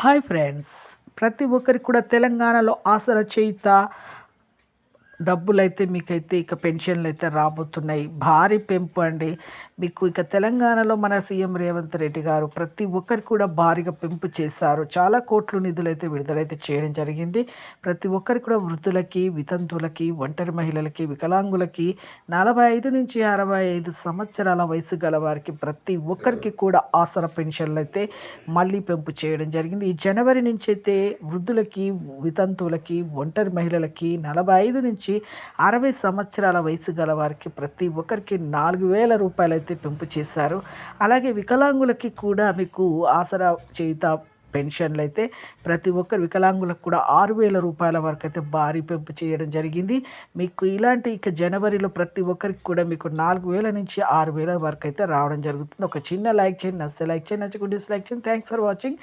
Hi friends, ప్రతి ఒక్కరికి కూడా తెలంగాణలో ఆసరా చేయుత డబ్బులైతే మీకైతే ఇక పెన్షన్లు అయితే రాబోతున్నాయి. భారీ పెంపు అండి. మీకు ఇక తెలంగాణలో మన సీఎం రేవంత్ రెడ్డి గారు ప్రతి ఒక్కరికి కూడా భారీగా పెంపు చేశారు. చాలా కోట్లు నిధులైతే విడుదలైతే చేయడం జరిగింది. ప్రతి ఒక్కరికి కూడా వృద్ధులకి, వితంతువులకి, ఒంటరి మహిళలకి, వికలాంగులకి, 45 నుంచి 65 సంవత్సరాల వయసు గల వారికి ప్రతి ఒక్కరికి కూడా ఆసరా పెన్షన్లు అయితే మళ్ళీ పెంపు చేయడం జరిగింది. ఈ జనవరి నుంచి అయితే వృద్ధులకి, వితంతువులకి, ఒంటరి మహిళలకి, 45 నుంచి 60 సంవత్సరాల వయసు గల వారికి ప్రతి ఒక్కరికి 4,000 రూపాయలైతే పెంపు చేశారు. అలాగే వికలాంగులకి కూడా మీకు ఆసరా చేయుత పెన్షన్లు అయితే ప్రతి ఒక్కరు వికలాంగులకు కూడా 6,000 రూపాయల వరకు అయితే భారీ పెంపు చేయడం జరిగింది. మీకు ఇలాంటి ఇక జనవరిలో ప్రతి ఒక్కరికి కూడా మీకు 4,000 నుంచి 6,000 వరకు అయితే రావడం జరుగుతుంది. ఒక చిన్న లైక్ చేయండి, నచ్చితే లైక్ చేయండి, నచ్చకుంటే డిస్లైక్ చేయండి. Thanks for watching.